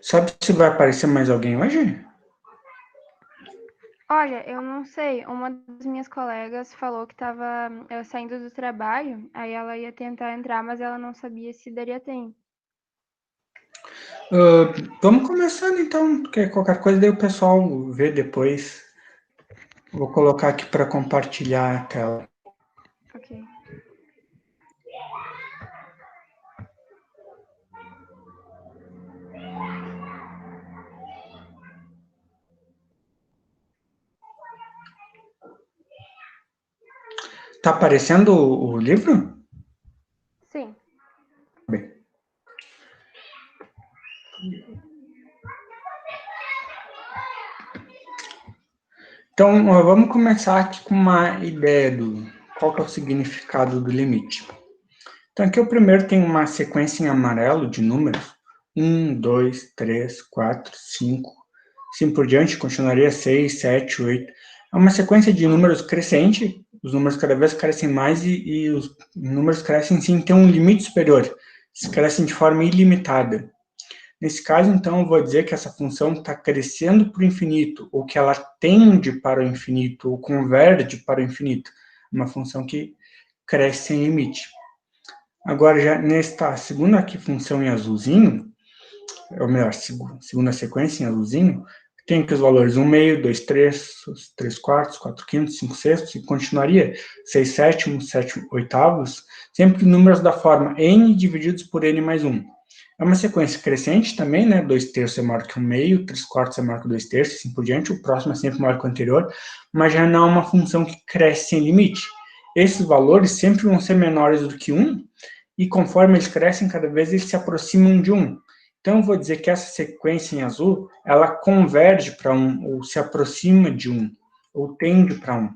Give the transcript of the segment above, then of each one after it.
Sabe se vai aparecer mais alguém hoje? Olha, eu não sei. Uma das minhas colegas falou que estava saindo do trabalho, aí ela ia tentar entrar, mas ela não sabia se daria tempo. Vamos começando então, porque qualquer coisa daí o pessoal vê depois. Vou colocar aqui para compartilhar a tela. Ok. Tá aparecendo o livro? Sim. Bem. Então, vamos começar aqui com uma ideia do qual que é o significado do limite. Então, aqui eu primeiro tenho uma sequência em amarelo de números. 1, 2, 3, 4, 5. Assim por diante, continuaria 6, 7, 8. É uma sequência de números crescente. Os números cada vez crescem mais e os números crescem sem ter um limite superior. Eles crescem de forma ilimitada. Nesse caso, então, eu vou dizer que essa função está crescendo para o infinito, ou que ela tende para o infinito, ou converge para o infinito. Uma função que cresce sem limite. Agora, já nesta segunda aqui função em azulzinho, ou melhor, segunda sequência em azulzinho, tem aqui os valores 1 meio, 2 terços, 3 quartos, 4 quintos, 5 sextos, e continuaria 6 sétimos, 7 oitavos, sempre números da forma n divididos por n mais 1. É uma sequência crescente também, né? 2 terços é maior que 1 meio, 3 quartos é maior que 2 terços, assim por diante. O próximo é sempre maior que o anterior, mas já não é uma função que cresce sem limite. Esses valores sempre vão ser menores do que 1, e conforme eles crescem, cada vez eles se aproximam de 1. Então, eu vou dizer que essa sequência em azul, ela converge para 1, ou se aproxima de 1, ou tende para 1.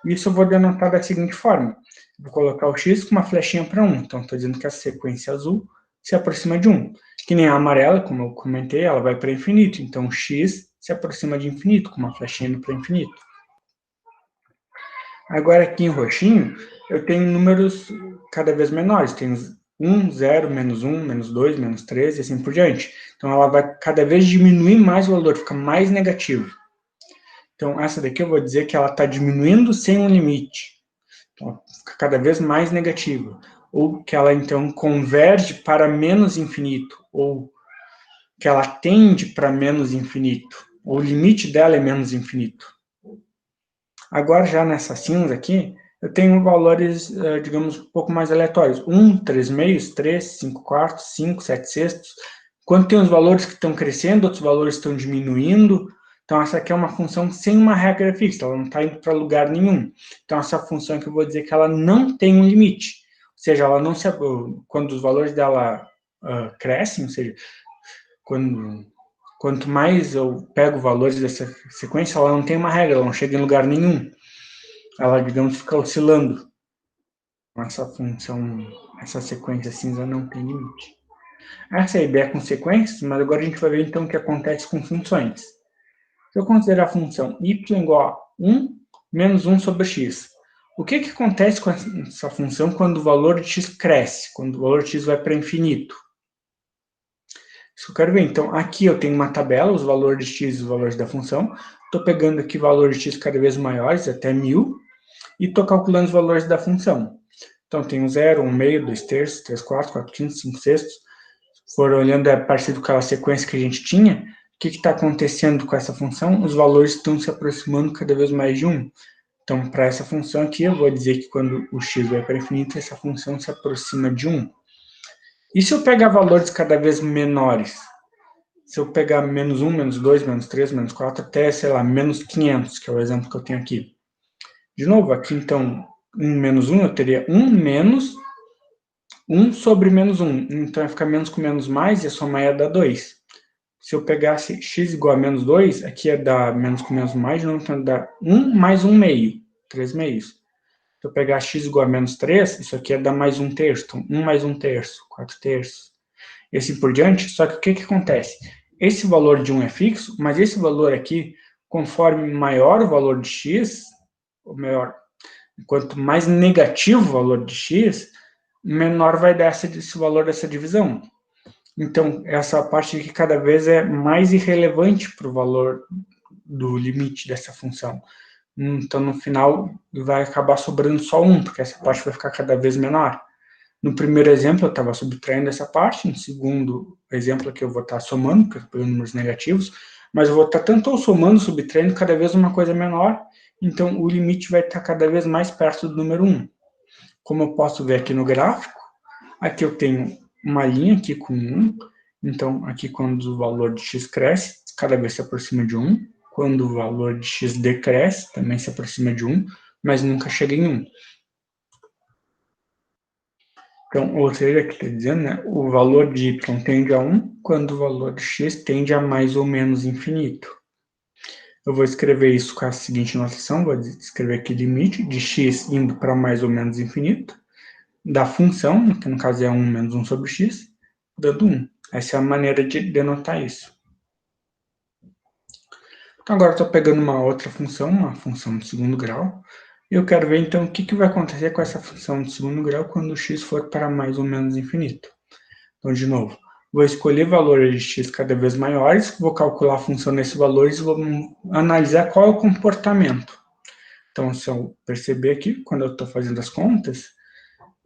Isso eu vou denotar da seguinte forma. Vou colocar o x com uma flechinha para 1. Então, estou dizendo que a sequência azul se aproxima de 1. Que nem a amarela, como eu comentei, ela vai para infinito. Então, x se aproxima de infinito, com uma flechinha indo para infinito. Agora, aqui em roxinho, eu tenho números cada vez menores. Tenho 1, 0, menos 1, menos 2, menos 3 e assim por diante. Então, ela vai cada vez diminuir mais o valor, fica mais negativo. Então, essa daqui eu vou dizer que ela está diminuindo sem um limite. Então, fica cada vez mais negativa. Ou que ela, então, converge para menos infinito. Ou que ela tende para menos infinito. Ou o limite dela é menos infinito. Agora, já nessa cinza aqui, eu tenho valores, digamos, um pouco mais aleatórios. 1, 3 meios, 3, 5 quartos, 5, 7 sextos. Quando tem os valores que estão crescendo, outros valores estão diminuindo. Então, essa aqui é uma função sem uma regra fixa, ela não está indo para lugar nenhum. Então, essa função que eu vou dizer que ela não tem um limite. Ou seja, ela não se, quando os valores dela crescem, ou seja, quanto mais eu pego valores dessa sequência, ela não tem uma regra, ela não chega em lugar nenhum. Ela, digamos, fica oscilando. Essa função, essa sequência cinza não tem limite. Essa é a ideia com sequências, mas agora a gente vai ver então o que acontece com funções. Se eu considerar a função y igual a 1 menos 1 sobre x, o que acontece com essa função quando o valor de x cresce, quando o valor de x vai para infinito? Isso eu quero ver. Então, aqui eu tenho uma tabela, os valores de x e os valores da função. Estou pegando aqui valores de x cada vez maiores, até 1000, e estou calculando os valores da função. Então, tenho 0, 1 meio, 2 terços, 3 quartos, 4 quintos, 5 sextos. Se for olhando a partir daquela sequência que a gente tinha, o que está acontecendo com essa função? Os valores estão se aproximando cada vez mais de 1. Então, para essa função aqui, eu vou dizer que quando o x vai para infinito, essa função se aproxima de 1. E se eu pegar valores cada vez menores? Se eu pegar menos 1, menos 2, menos 3, menos 4, até, sei lá, menos 500, que é o exemplo que eu tenho aqui. De novo, aqui, então, 1 menos 1, eu teria 1 menos 1 sobre menos 1. Então, vai ficar menos com menos mais, e a soma ia dar 2. Se eu pegasse x igual a menos 2, aqui ia dar menos com menos mais, então dá 1 mais 1 meio, 3 meios. Se eu pegar x igual a menos 3, isso aqui ia dar mais 1 terço. Então, 1 mais 1 terço, 4 terços. E assim por diante. Só que o que acontece? Esse valor de 1 é fixo, mas esse valor aqui, conforme maior o valor de x, ou melhor, quanto mais negativo o valor de x, menor vai dar esse valor dessa divisão. Então, essa parte aqui cada vez é mais irrelevante para o valor do limite dessa função. Então, no final, vai acabar sobrando só 1, porque essa parte vai ficar cada vez menor. No primeiro exemplo, eu estava subtraindo essa parte. No segundo exemplo aqui, eu vou estar somando, porque eu estou pegando números negativos. Mas eu vou estar tanto somando, subtraindo, cada vez uma coisa menor. Então, o limite vai estar cada vez mais perto do número 1. Como eu posso ver aqui no gráfico, aqui eu tenho uma linha aqui com 1. Então, aqui quando o valor de x cresce, cada vez se aproxima de 1. Quando o valor de x decresce, também se aproxima de 1, mas nunca chega em 1. Então, ou seja, aqui está dizendo, né, o valor de y tende a 1, quando o valor de x tende a mais ou menos infinito. Eu vou escrever isso com a seguinte notação, vou escrever aqui limite de x indo para mais ou menos infinito, da função, que no caso é 1 menos 1 sobre x, dando 1. Essa é a maneira de denotar isso. Então, agora estou pegando uma outra função, uma função de segundo grau, e eu quero ver, então, o que vai acontecer com essa função de segundo grau quando o x for para mais ou menos infinito. Então, de novo, vou escolher valores de x cada vez maiores, vou calcular a função nesses valores e vou analisar qual é o comportamento. Então, se eu perceber aqui, quando eu estou fazendo as contas,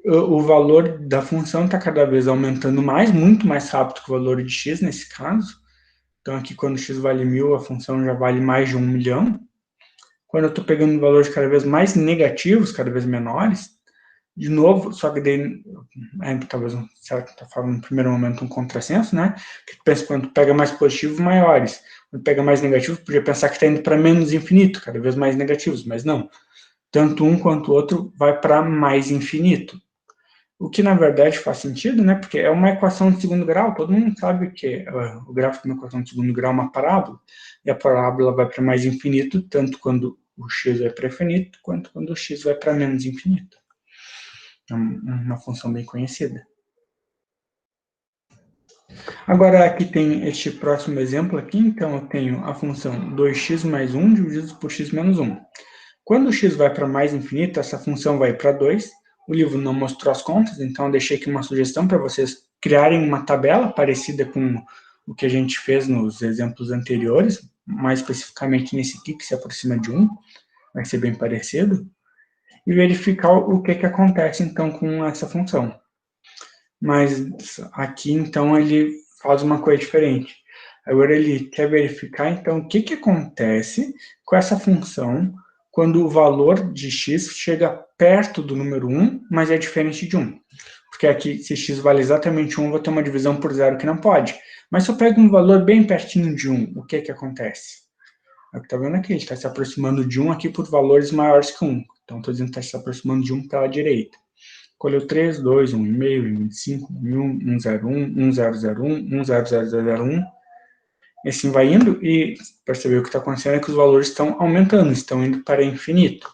o valor da função está cada vez aumentando mais, muito mais rápido que o valor de x nesse caso. Então, aqui quando x vale 1.000, a função já vale mais de 1 milhão. Quando eu estou pegando valores cada vez mais negativos, cada vez menores, de novo, só que daí, talvez, será que está falando no primeiro momento um contrassenso, né? Que tu pensa, quando tu pega mais positivos, maiores. Quando pega mais negativos, podia pensar que está indo para menos infinito, cada vez mais negativos, mas não. Tanto um quanto o outro vai para mais infinito. O que, na verdade, faz sentido, né? Porque é uma equação de segundo grau, todo mundo sabe que o gráfico de uma equação de segundo grau é uma parábola, e a parábola vai para mais infinito, tanto quando o x vai para infinito, quanto quando o x vai para menos infinito. É uma função bem conhecida. Agora, aqui tem este próximo exemplo aqui, então eu tenho a função 2x mais 1 dividido por x menos 1. Quando o x vai para mais infinito, essa função vai para 2. O livro não mostrou as contas, então eu deixei aqui uma sugestão para vocês criarem uma tabela parecida com o que a gente fez nos exemplos anteriores, mais especificamente nesse aqui, que se aproxima de 1, vai ser bem parecido, e verificar o que acontece então com essa função. Mas aqui, então, ele faz uma coisa diferente. Agora ele quer verificar, então, o que acontece com essa função quando o valor de x chega perto do número 1, mas é diferente de 1. Porque aqui, se x vale exatamente 1, eu vou ter uma divisão por zero que não pode. Mas se eu pego um valor bem pertinho de 1, o que acontece? Está vendo aqui, ele está se aproximando de 1 aqui por valores maiores que 1. Então, estou dizendo que está se aproximando de 1 pela direita. Escolheu 3, 2, 1,5, 25, 1, 101, 1001, 100001. E assim vai indo, e percebeu que está acontecendo é que os valores estão aumentando, estão indo para infinito.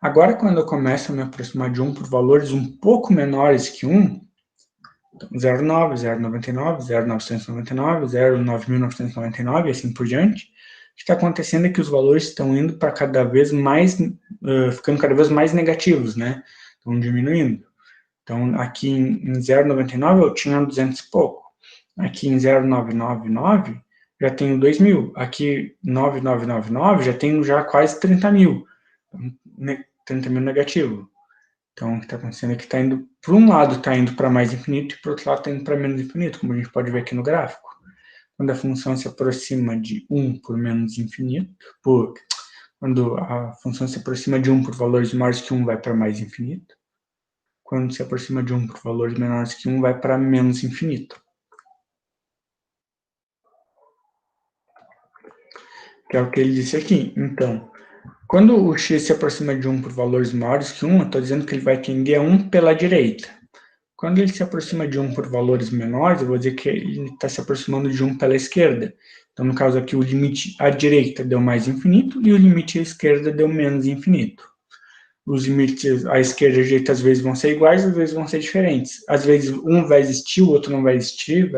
Agora, quando eu começo a me aproximar de 1 por valores um pouco menores que 1, 0,9, 0,99, 0,999, 0,9999 e assim por diante, o que está acontecendo é que os valores estão indo para cada vez mais, ficando cada vez mais negativos, né? Estão diminuindo. Então, aqui em 0,99 eu tinha 200 e pouco. Aqui em 0,999 já tenho 2.000. Aqui 9,999 já tenho já quase 30.000. 30.000 negativo. Então, o que está acontecendo é que está indo, por um lado, está indo para mais infinito, e por outro lado, está indo para menos infinito, como a gente pode ver aqui no gráfico. Quando a função se aproxima de 1 por menos infinito, quando a função se aproxima de 1 por valores maiores que 1, vai para mais infinito. Quando se aproxima de 1 por valores menores que 1, vai para menos infinito. Que é o que ele disse aqui. Então, quando o x se aproxima de 1 por valores maiores que 1, eu estou dizendo que ele vai tender a 1 pela direita. Quando ele se aproxima de 1 por valores menores, eu vou dizer que ele está se aproximando de 1 pela esquerda. Então, no caso aqui, o limite à direita deu mais infinito e o limite à esquerda deu menos infinito. Os limites à esquerda e à direita às vezes vão ser iguais, às vezes vão ser diferentes. Às vezes um vai existir, o outro não vai existir,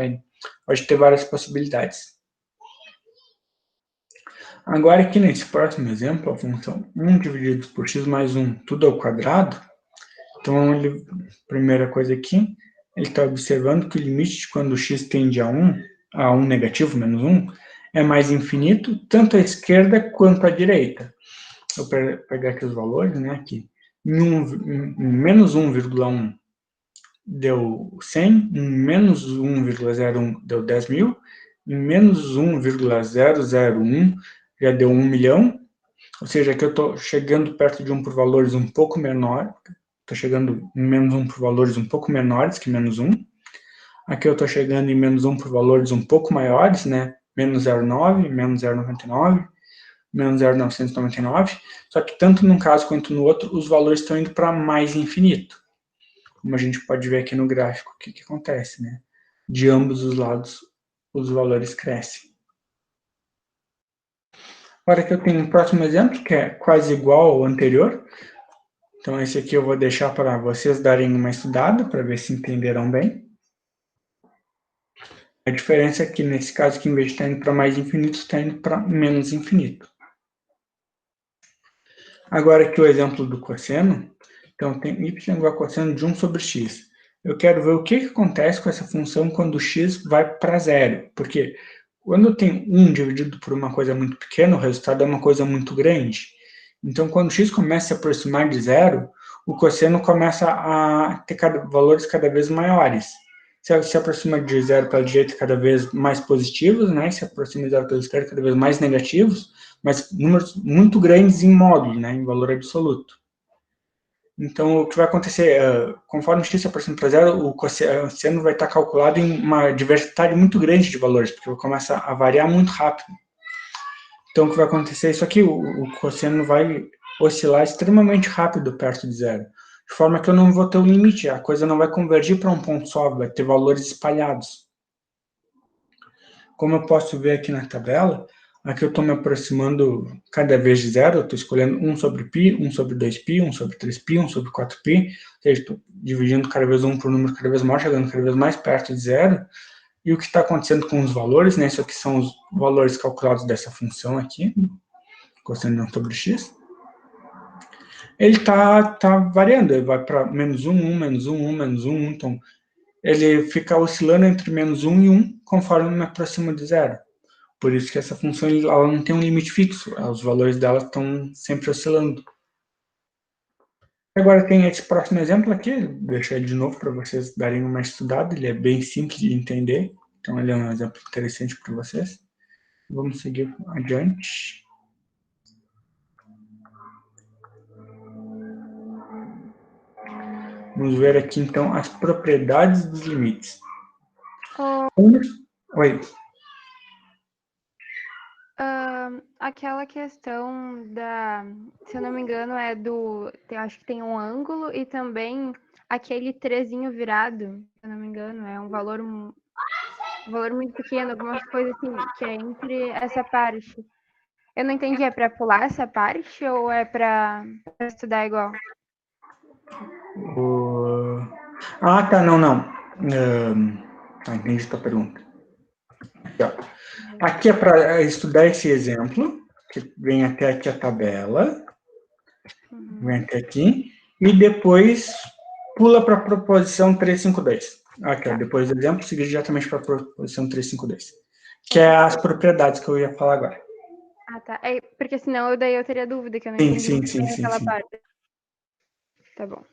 pode ter várias possibilidades. Agora aqui nesse próximo exemplo, a função 1 dividido por x mais 1, tudo ao quadrado. Então, primeira coisa aqui, ele está observando que o limite de quando x tende a 1 negativo, menos 1, é mais infinito, tanto à esquerda quanto à direita. Eu vou pegar aqui os valores, né, aqui. Em menos 1,1 deu 100, em menos 1,01 deu 10 mil, em menos 1,001 já deu 1 milhão, ou seja, aqui eu estou chegando perto de 1 por valores um pouco menor, estou chegando em menos 1 por valores um pouco menores que menos 1, aqui eu estou chegando em menos 1 por valores um pouco maiores, né, menos 0,9, menos 0,99, menos 0,999, só que tanto num caso quanto no outro, os valores estão indo para mais infinito. Como a gente pode ver aqui no gráfico, o que acontece, né? De ambos os lados, os valores crescem. Agora que eu tenho um próximo exemplo, que é quase igual ao anterior. Então, esse aqui eu vou deixar para vocês darem uma estudada, para ver se entenderam bem. A diferença é que, nesse caso, que em vez de estar indo para mais infinito, está indo para menos infinito. Agora aqui o exemplo do cosseno. Então, tem y igual a cosseno de 1 sobre x. Eu quero ver o que acontece com essa função quando x vai para zero. Porque quando eu tenho 1 dividido por uma coisa muito pequena, o resultado é uma coisa muito grande. Então, quando x começa a se aproximar de zero, o cosseno começa a ter valores cada vez maiores. Se aproxima de zero pela direita cada vez mais positivos, né? Se aproxima de zero pela esquerda cada vez mais negativos, mas números muito grandes em módulo, né? Em valor absoluto. Então, o que vai acontecer, conforme o x se aproxima para zero, o cosseno vai estar calculado em uma diversidade muito grande de valores, porque começa a variar muito rápido. Então, o que vai acontecer é isso aqui, o cosseno vai oscilar extremamente rápido perto de zero, de forma que eu não vou ter um limite, a coisa não vai convergir para um ponto só, vai ter valores espalhados. Como eu posso ver aqui na tabela, aqui eu estou me aproximando cada vez de zero, eu estou escolhendo 1 sobre π, 1 sobre 2π, 1 sobre 3π, 1 sobre 4π, ou seja, estou dividindo cada vez um por um número cada vez maior, chegando cada vez mais perto de zero. E o que está acontecendo com os valores, né? Isso aqui são os valores calculados dessa função aqui, cosseno de 1 sobre x. Ele está variando, ele vai para menos 1, 1, menos 1, 1, menos 1, 1, então ele fica oscilando entre menos 1 e 1, conforme me aproximo de zero. Por isso que essa função ela não tem um limite fixo, os valores dela estão sempre oscilando. Agora tem esse próximo exemplo aqui, vou deixar ele de novo para vocês darem uma estudada, ele é bem simples de entender, então ele é um exemplo interessante para vocês. Vamos seguir adiante. Vamos ver aqui então as propriedades dos limites. Oi. Aquela questão da, se eu não me engano, acho que tem um ângulo e também aquele trezinho virado, se eu não me engano, é um valor muito pequeno, alguma coisa assim, que é entre essa parte. Eu não entendi, é para pular essa parte ou é para estudar igual? Tá, não. Entendi a tua pergunta. Aqui é para estudar esse exemplo, que vem até aqui a tabela, vem até aqui, e depois pula para a proposição 352. Aqui, tá. Depois do exemplo, seguir diretamente para a proposição 352, que é as propriedades que eu ia falar agora. Tá. Porque senão eu teria dúvida, que eu não entendi Sim. aquela parte. Tá bom.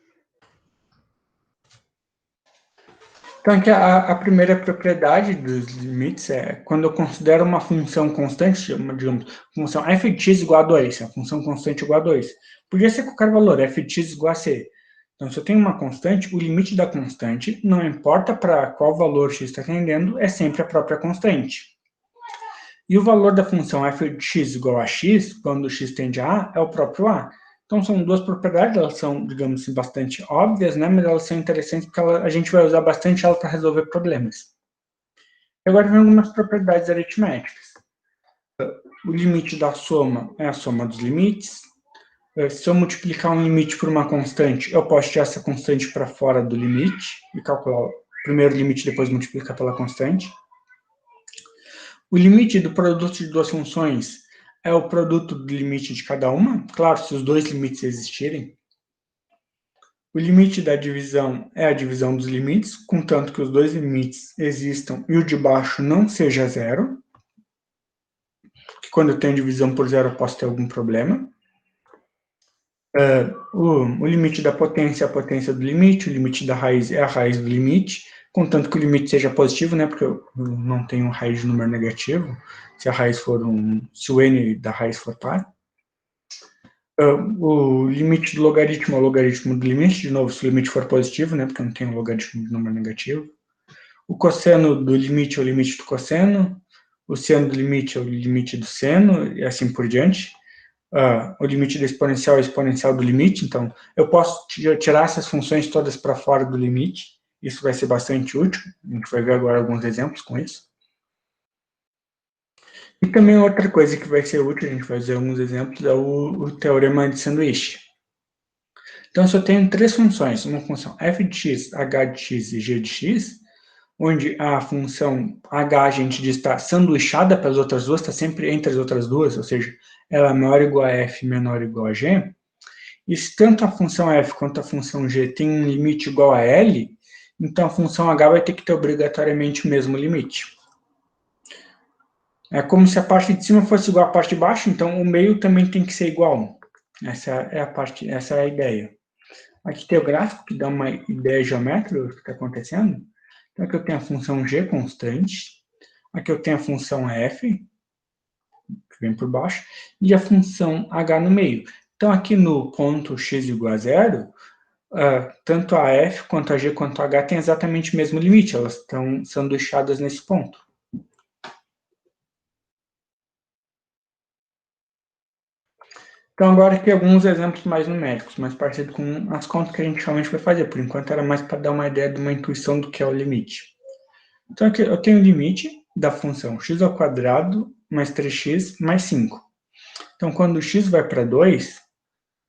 Então, aqui a primeira propriedade dos limites é quando eu considero uma função constante, digamos, função f de x igual a 2, a função constante igual a 2. Podia ser qualquer valor, f de x igual a c. Então, se eu tenho uma constante, o limite da constante, não importa para qual valor x está tendendo, é sempre a própria constante. E o valor da função f de x igual a x, quando x tende a A, é o próprio A. Então, são duas propriedades, elas são, digamos assim, bastante óbvias, né? Mas elas são interessantes porque a gente vai usar bastante ela para resolver problemas. E agora vem algumas propriedades aritméticas. O limite da soma é a soma dos limites. Se eu multiplicar um limite por uma constante, eu posso tirar essa constante para fora do limite e calcular o primeiro limite, depois multiplicar pela constante. O limite do produto de duas funções é o produto do limite de cada uma, claro, se os dois limites existirem. O limite da divisão é a divisão dos limites, contanto que os dois limites existam e o de baixo não seja zero. Que quando eu tenho divisão por zero, eu posso ter algum problema. O limite da potência é a potência do limite, o limite da raiz é a raiz do limite, contanto que o limite seja positivo, né, porque eu não tenho raiz de número negativo, se a raiz for se o n da raiz for par. O limite do logaritmo é o logaritmo do limite, de novo, se o limite for positivo, né, porque eu não tenho logaritmo de número negativo. O cosseno do limite é o limite do cosseno, o seno do limite é o limite do seno, e assim por diante. O limite da exponencial é o exponencial do limite, então eu posso tirar essas funções todas para fora do limite, isso vai ser bastante útil, a gente vai ver agora alguns exemplos com isso. E também outra coisa que vai ser útil, a gente vai ver alguns exemplos, é o teorema de sanduíche. Então, se eu tenho três funções, uma função f de x, h de x e g de x, onde a função h a gente diz está sanduichada pelas outras duas, está sempre entre as outras duas, ou seja, ela é maior ou igual a f, menor ou igual a g, e se tanto a função f quanto a função g tem um limite igual a L, então a função h vai ter que ter obrigatoriamente o mesmo limite. É como se a parte de cima fosse igual à parte de baixo, então o meio também tem que ser igual. Essa é a ideia. Aqui tem o gráfico que dá uma ideia geométrica do que está acontecendo. Então aqui eu tenho a função g constante, aqui eu tenho a função f, que vem por baixo, e a função h no meio. Então aqui no ponto x igual a zero, tanto a f quanto a g quanto a h têm exatamente o mesmo limite, elas estão sanduichadas nesse ponto. Então agora aqui alguns exemplos mais numéricos, mais parecidos com as contas que a gente realmente vai fazer. Por enquanto era mais para dar uma ideia de uma intuição do que é o limite. Então aqui eu tenho o limite da função x ao quadrado mais 3x mais 5. Então quando o x vai para 2,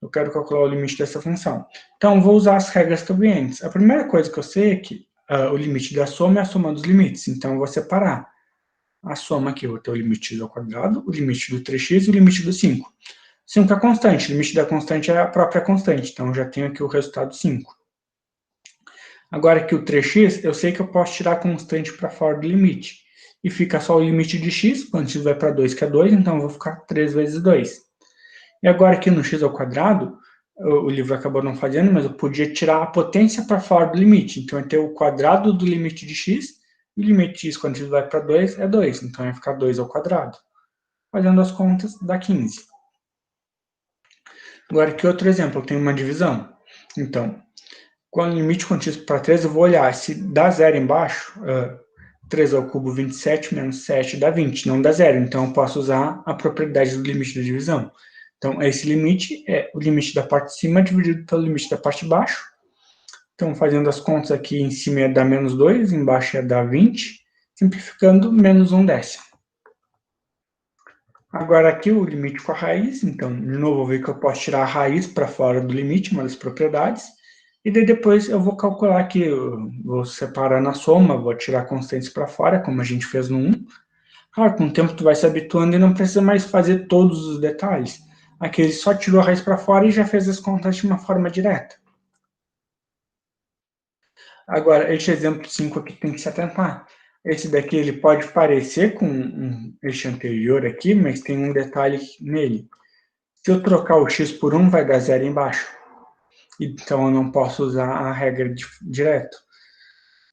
eu quero calcular o limite dessa função. Então vou usar as regras que eu vi antes. A primeira coisa que eu sei é que o limite da soma é a soma dos limites. Então eu vou separar a soma aqui. Eu vou ter o limite x ao quadrado, o limite do 3x e o limite do 5. 5 é constante, o limite da constante é a própria constante, então eu já tenho aqui o resultado 5. Agora aqui o 3x, eu sei que eu posso tirar a constante para fora do limite. E fica só o limite de x, quando x vai para 2, que é 2, então eu vou ficar 3 vezes 2. E agora aqui no x ao quadrado, o livro acabou não fazendo, mas eu podia tirar a potência para fora do limite. Então eu tenho o quadrado do limite de x, e o limite de x quando x vai para 2 é 2, então vai ficar 2 ao quadrado. Fazendo as contas, dá 15. Agora aqui outro exemplo, eu tenho uma divisão. Então, com o limite quando x para 3, eu vou olhar se dá zero embaixo, 3 ao cubo 27 menos 7 dá 20, não dá zero. Então eu posso usar a propriedade do limite da divisão. Então esse limite é o limite da parte de cima dividido pelo limite da parte de baixo. Então fazendo as contas aqui, em cima ia dar menos 2, embaixo ia dar 20, simplificando, menos 1/10. Agora aqui o limite com a raiz, então de novo eu vou ver que eu posso tirar a raiz para fora do limite, uma das propriedades, e daí depois eu vou calcular aqui, eu vou separar na soma, vou tirar constantes para fora, como a gente fez no 1. Claro, com o tempo tu vai se habituando e não precisa mais fazer todos os detalhes. Aqui ele só tirou a raiz para fora e já fez as contas de uma forma direta. Agora, este exemplo 5 aqui tem que se atentar. Esse daqui ele pode parecer com este anterior aqui, mas tem um detalhe nele. Se eu trocar o x por 1, vai dar zero embaixo. Então, eu não posso usar a regra direto.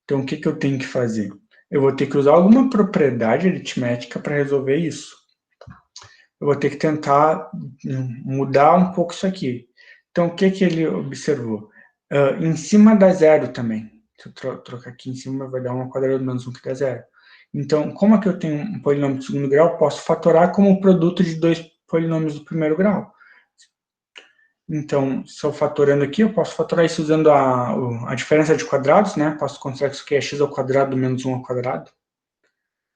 Então, o que eu tenho que fazer? Eu vou ter que usar alguma propriedade aritmética para resolver isso. Eu vou ter que tentar mudar um pouco isso aqui. Então, o que ele observou? Em cima dá zero também. Se eu trocar aqui em cima, vai dar 1 ao quadrado menos 1, que dá zero. Então, como aqui eu tenho um polinômio de segundo grau, eu posso fatorar como o produto de dois polinômios do primeiro grau. Então, se eu fatorando aqui, eu posso fatorar isso usando a diferença de quadrados, né? Posso considerar que isso aqui é x ao quadrado menos 1 ao quadrado.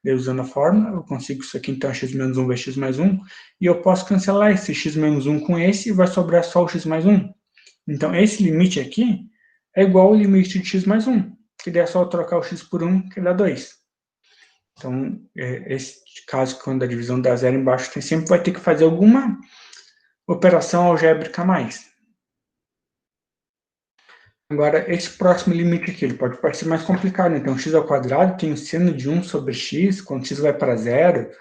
Daí, usando a fórmula, eu consigo isso aqui, então, x menos 1 vezes x mais 1. E eu posso cancelar esse x menos 1 com esse e vai sobrar só o x mais 1. Então, esse limite aqui é igual ao limite de x mais 1, que daí é só eu trocar o x por 1, que dá 2. Então, esse caso, quando a divisão dá zero embaixo, sempre vai ter que fazer alguma operação algébrica a mais. Agora, esse próximo limite aqui, ele pode parecer mais complicado. Então, x ao quadrado tem o seno de 1 sobre x, quando x vai para zero.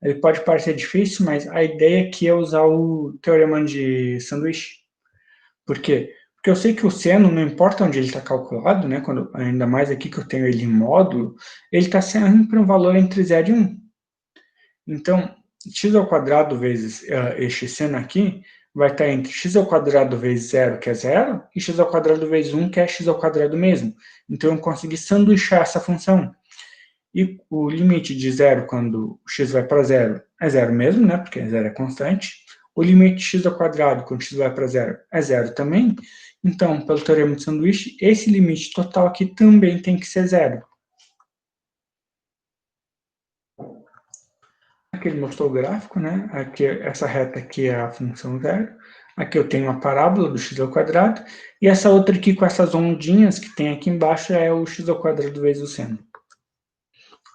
Ele pode parecer difícil, mas a ideia aqui é usar o teorema de sanduíche. Por quê? Porque eu sei que o seno, não importa onde ele está calculado, né, quando, ainda mais aqui que eu tenho ele em módulo, ele está sempre um valor entre 0 e 1. Então, x ao quadrado vezes este seno aqui vai estar entre x ao quadrado vezes 0, que é 0, e x ao quadrado vezes 1, que é x ao quadrado mesmo. Então, eu consegui sanduichar essa função. E o limite de 0 quando o x vai para 0 é 0 mesmo, né, porque 0 é constante. O limite de x ao quadrado quando x vai para 0 é 0 também. Então, pelo teorema de sanduíche, esse limite total aqui também tem que ser 0. Aqui ele mostrou o gráfico, né? Aqui, essa reta aqui é a função 0. Aqui eu tenho a parábola do x ao quadrado. E essa outra aqui com essas ondinhas que tem aqui embaixo é o x ao quadrado vezes o seno.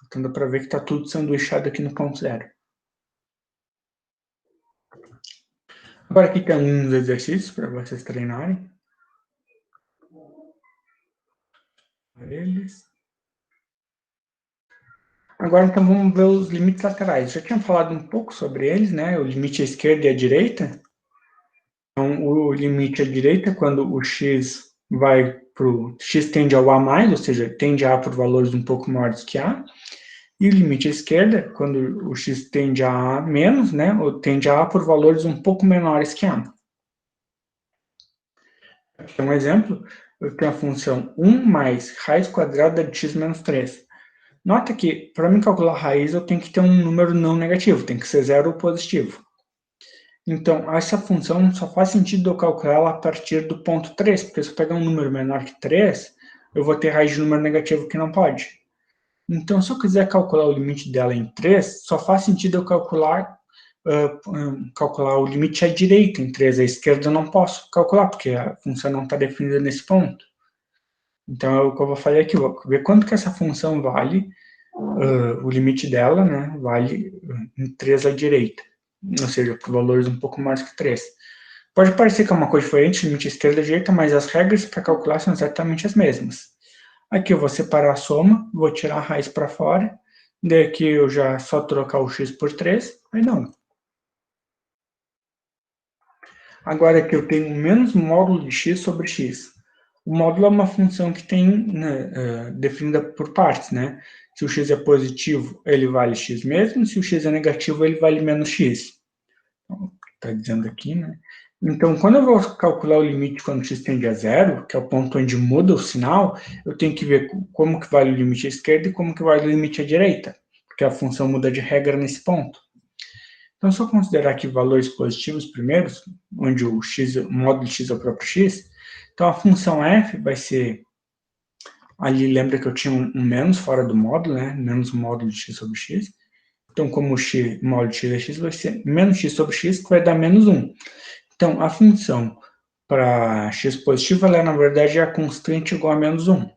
Então dá para ver que está tudo sanduichado aqui no ponto 0. Agora aqui tem alguns exercícios para vocês treinarem. Eles. Agora, então, vamos ver os limites laterais. Já tinha falado um pouco sobre eles, né? O limite à esquerda e à direita. Então, o limite à direita é quando o x vai para o x tende ao a+, ou seja, tende a por valores um pouco maiores que a. E o limite à esquerda é quando o x tende a menos, né? Ou tende a por valores um pouco menores que a. Aqui é um exemplo. Eu tenho a função 1 mais raiz quadrada de x menos 3. Nota que, para mim calcular a raiz, eu tenho que ter um número não negativo, tem que ser 0 ou positivo. Então, essa função só faz sentido eu calcular ela a partir do ponto 3, porque se eu pegar um número menor que 3, eu vou ter raiz de número negativo que não pode. Então, se eu quiser calcular o limite dela em 3, só faz sentido eu calcular o limite à direita em 3. À esquerda eu não posso calcular, porque a função não está definida nesse ponto. Então, é o que eu vou fazer aqui, vou ver quanto que essa função vale, o limite dela, né, vale em 3 à direita, ou seja, por valores um pouco mais que 3. Pode parecer que é uma coisa diferente, limite esquerda e direita, mas as regras para calcular são exatamente as mesmas. Aqui eu vou separar a soma, vou tirar a raiz para fora, daí aqui eu já só trocar o x por 3, aí não. Agora aqui eu tenho menos módulo de x sobre x. O módulo é uma função que tem, né, definida por partes, né? Se o x é positivo, ele vale x mesmo, se o x é negativo, ele vale menos x. Está dizendo aqui, né? Então, quando eu vou calcular o limite quando o x tende a zero, que é o ponto onde muda o sinal, eu tenho que ver como que vale o limite à esquerda e como que vale o limite à direita, porque a função muda de regra nesse ponto. Então, se eu considerar aqui valores positivos primeiros, onde o módulo de x é o próprio x, então a função f vai ser, ali lembra que eu tinha um menos fora do módulo, né? Menos o módulo de x sobre x. Então, como o módulo de x é x, vai ser menos x sobre x, que vai dar menos 1. Então, a função para x positivo, ela é, na verdade, a constante igual a menos 1.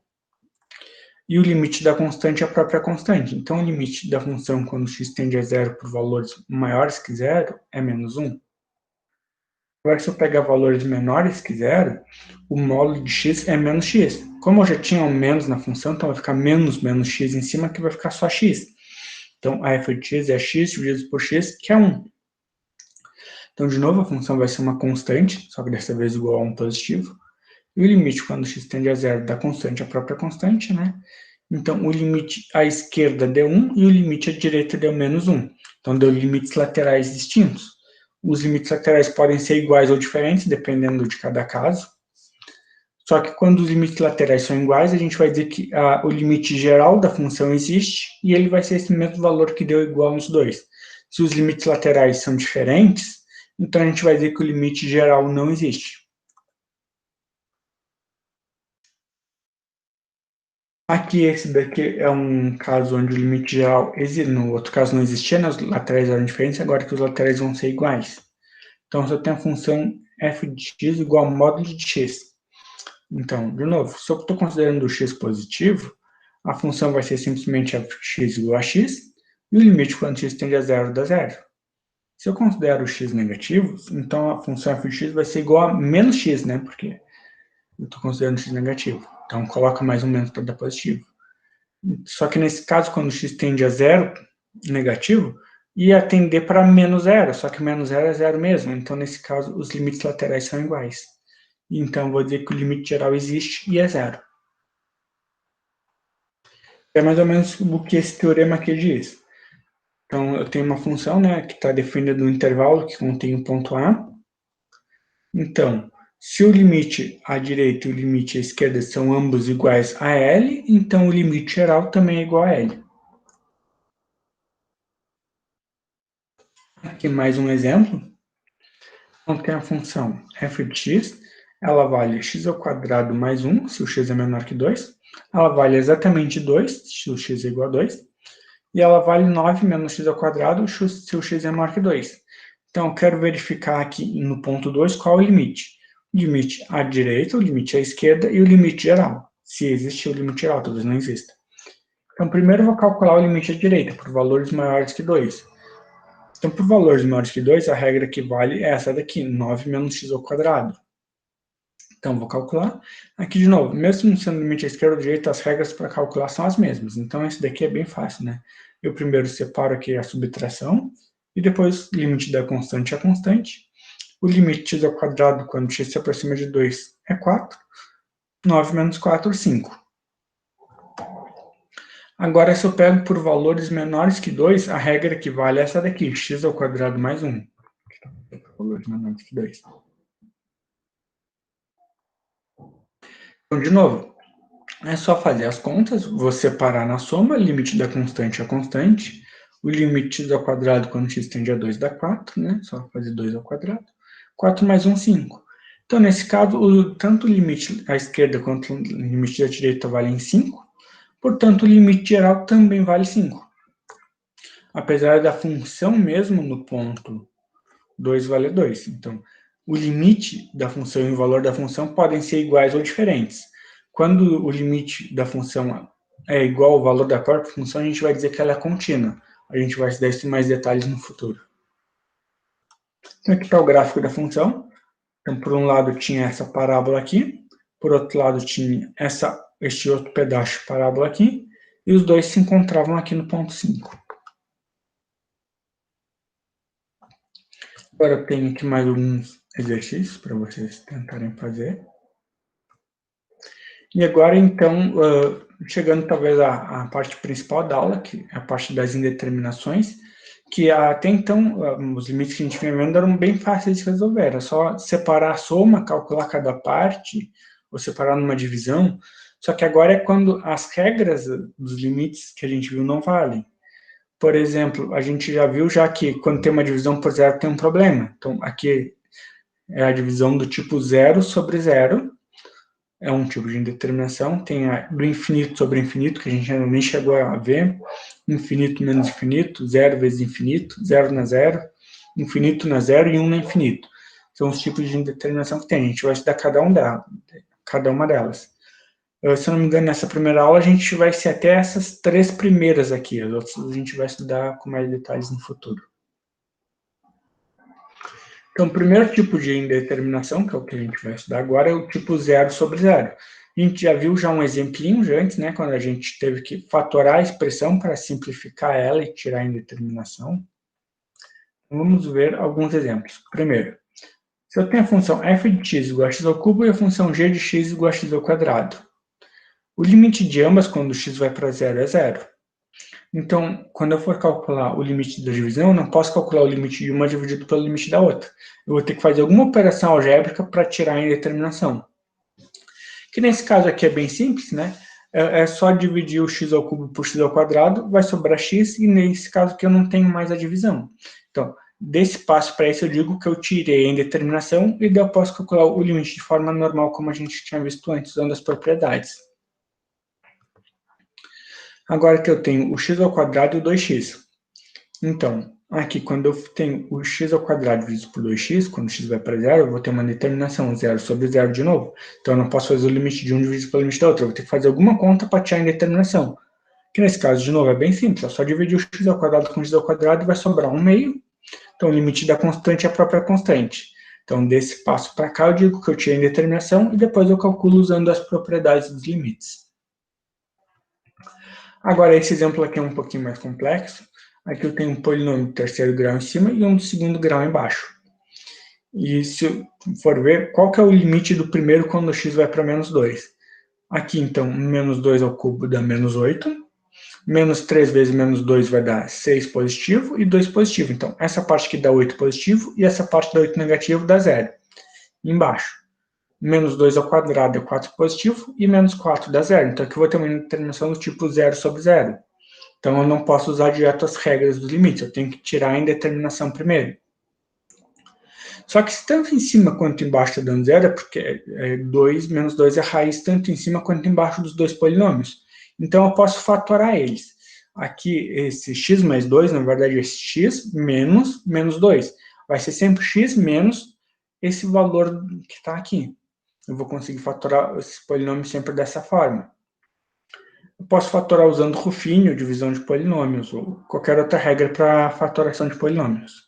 E o limite da constante é a própria constante. Então, o limite da função quando x tende a zero por valores maiores que zero é menos 1. Agora, se eu pegar valores menores que zero, o módulo de x é menos x. Como eu já tinha um menos na função, então vai ficar menos x em cima, que vai ficar só x. Então, a f de x é x dividido por x, que é 1. Então, de novo, a função vai ser uma constante, só que dessa vez igual a 1 positivo. E o limite, quando x tende a zero, da constante é a própria constante, né? Então, o limite à esquerda deu 1 e o limite à direita deu menos 1. Então, deu limites laterais distintos. Os limites laterais podem ser iguais ou diferentes, dependendo de cada caso. Só que quando os limites laterais são iguais, a gente vai dizer que o limite geral da função existe e ele vai ser esse mesmo valor que deu igual nos dois. Se os limites laterais são diferentes, então a gente vai dizer que o limite geral não existe. Aqui, esse daqui é um caso onde o limite geral existe, no outro caso não existia, né? Os laterais eram diferentes, agora que os laterais vão ser iguais. Então, se eu tenho a função f de x igual a módulo de x. Então, de novo, se eu estou considerando o x positivo, a função vai ser simplesmente f de x igual a x, e o limite quando x tende a zero dá zero. Se eu considero o x negativo, então a função f de x vai ser igual a menos x, né? Porque Eu estou considerando x negativo. Então, coloca mais um menos para dar positivo. Só que nesse caso, quando x tende a zero, negativo, ia tender para menos zero, só que menos zero é zero mesmo. Então, nesse caso, os limites laterais são iguais. Então, vou dizer que o limite geral existe e é zero. É mais ou menos o que esse teorema aqui diz. Então, eu tenho uma função, né, que está definida no intervalo que contém o ponto A. Então, se o limite à direita e o limite à esquerda são ambos iguais a L, então o limite geral também é igual a L. Aqui mais um exemplo. Então, tem a função f de x, ela vale x ao quadrado mais 1, se o x é menor que 2. Ela vale exatamente 2, se o x é igual a 2. E ela vale 9 menos x ao quadrado, se o x é maior que 2. Então, eu quero verificar aqui no ponto 2 qual é o limite. O limite à direita, o limite à esquerda e o limite geral. Se existe o limite geral, talvez não exista. Então, primeiro eu vou calcular o limite à direita, por valores maiores que 2. Então, por valores maiores que 2, a regra que vale é essa daqui, 9 menos x ao quadrado. Então, vou calcular. Aqui, de novo, mesmo sendo limite à esquerda ou à direita, as regras para calcular são as mesmas. Então, esse daqui é bem fácil, né? Eu primeiro separo aqui a subtração, e depois limite da constante a constante. O limite de x ao quadrado, quando x se aproxima de 2, é 4. 9 menos 4, 5. Agora, se eu pego por valores menores que 2, a regra que vale é essa daqui, x ao quadrado mais 1. Valores menores que 2. Então, de novo, é só fazer as contas, vou separar na soma, limite da constante a constante, o limite x ao quadrado quando x tende a 2 dá 4, né? Só fazer 2 ao quadrado. 4 mais 1, 5. Então, nesse caso, tanto o limite à esquerda quanto o limite da direita valem 5, portanto, o limite geral também vale 5. Apesar da função mesmo no ponto 2 vale 2. Então, o limite da função e o valor da função podem ser iguais ou diferentes. Quando o limite da função é igual ao valor da própria função, a gente vai dizer que ela é contínua. A gente vai estudar isso em mais detalhes no futuro. Então, aqui está o gráfico da função. Então, por um lado, tinha essa parábola aqui. Por outro lado, tinha este outro pedaço de parábola aqui. E os dois se encontravam aqui no ponto 5. Agora eu tenho aqui mais alguns exercícios para vocês tentarem fazer. E agora, então, chegando talvez à parte principal da aula, que é a parte das indeterminações, que até então, os limites que a gente vinha vendo eram bem fáceis de resolver. Era só separar a soma, calcular cada parte, ou separar numa divisão. Só que agora é quando as regras dos limites que a gente viu não valem. Por exemplo, a gente já viu que quando tem uma divisão por zero tem um problema. Então, aqui é a divisão do tipo 0 sobre 0. É um tipo de indeterminação. Tem a do infinito sobre infinito, que a gente ainda nem chegou a ver. Infinito menos infinito, 0 vezes infinito, 0 na 0, infinito na 0 e 1 na infinito. São os tipos de indeterminação que tem. A gente vai estudar cada uma delas. Se eu não me engano, nessa primeira aula a gente vai ser até essas 3 primeiras aqui. As outras a gente vai estudar com mais detalhes no futuro. Então, o primeiro tipo de indeterminação, que é o que a gente vai estudar agora, é o tipo 0 sobre 0. A gente já viu um exemplinho antes, né, quando a gente teve que fatorar a expressão para simplificar ela e tirar a indeterminação. Vamos ver alguns exemplos. Primeiro, se eu tenho a função f de x igual a x ao cubo e a função g de x igual a x ao quadrado. O limite de ambas, quando x vai para 0, é 0. Então, quando eu for calcular o limite da divisão, eu não posso calcular o limite de uma dividido pelo limite da outra. Eu vou ter que fazer alguma operação algébrica para tirar a indeterminação. Que nesse caso aqui é bem simples, né? É só dividir o x ao cubo por x ao quadrado, vai sobrar x, e nesse caso aqui eu não tenho mais a divisão. Então, desse passo para esse eu digo que eu tirei a indeterminação e daí eu posso calcular o limite de forma normal, como a gente tinha visto antes, usando as propriedades. Agora que eu tenho o x ao quadrado e o 2x. Então, aqui, quando eu tenho o x ao quadrado dividido por 2x, quando x vai para 0, eu vou ter uma determinação, 0 sobre 0 de novo. Então, eu não posso fazer o limite de um dividido pelo limite da outra. Eu vou ter que fazer alguma conta para tirar a indeterminação. Que nesse caso, de novo, é bem simples. É só dividir o x ao quadrado com x ao quadrado e vai sobrar 1 meio. Então, o limite da constante é a própria constante. Então, desse passo para cá, eu digo que eu tirei a indeterminação e depois eu calculo usando as propriedades dos limites. Agora, esse exemplo aqui é um pouquinho mais complexo. Aqui eu tenho um polinômio de terceiro grau em cima e um de segundo grau embaixo. E se eu for ver, qual que é o limite do primeiro quando x vai para menos 2? Aqui, então, menos 2 ao cubo dá menos 8. Menos 3 vezes menos 2 vai dar 6 positivo e 2 positivo. Então, essa parte aqui dá 8 positivo e essa parte dá 8 negativo dá 0. Embaixo, menos 2 ao quadrado é 4 positivo e menos 4 dá 0. Então, aqui eu vou ter uma determinação do tipo 0 sobre 0. Então, eu não posso usar direto as regras dos limites, eu tenho que tirar a indeterminação primeiro. Só que se tanto em cima quanto embaixo está dando 0, é porque 2 menos 2 é raiz tanto em cima quanto embaixo dos dois polinômios. Então, eu posso fatorar eles. Aqui, esse x mais 2, na verdade, é x menos menos 2. Vai ser sempre x menos esse valor que está aqui. Eu vou conseguir fatorar esse polinômio sempre dessa forma. Eu posso fatorar usando Ruffini, ou divisão de polinômios, ou qualquer outra regra para fatoração de polinômios.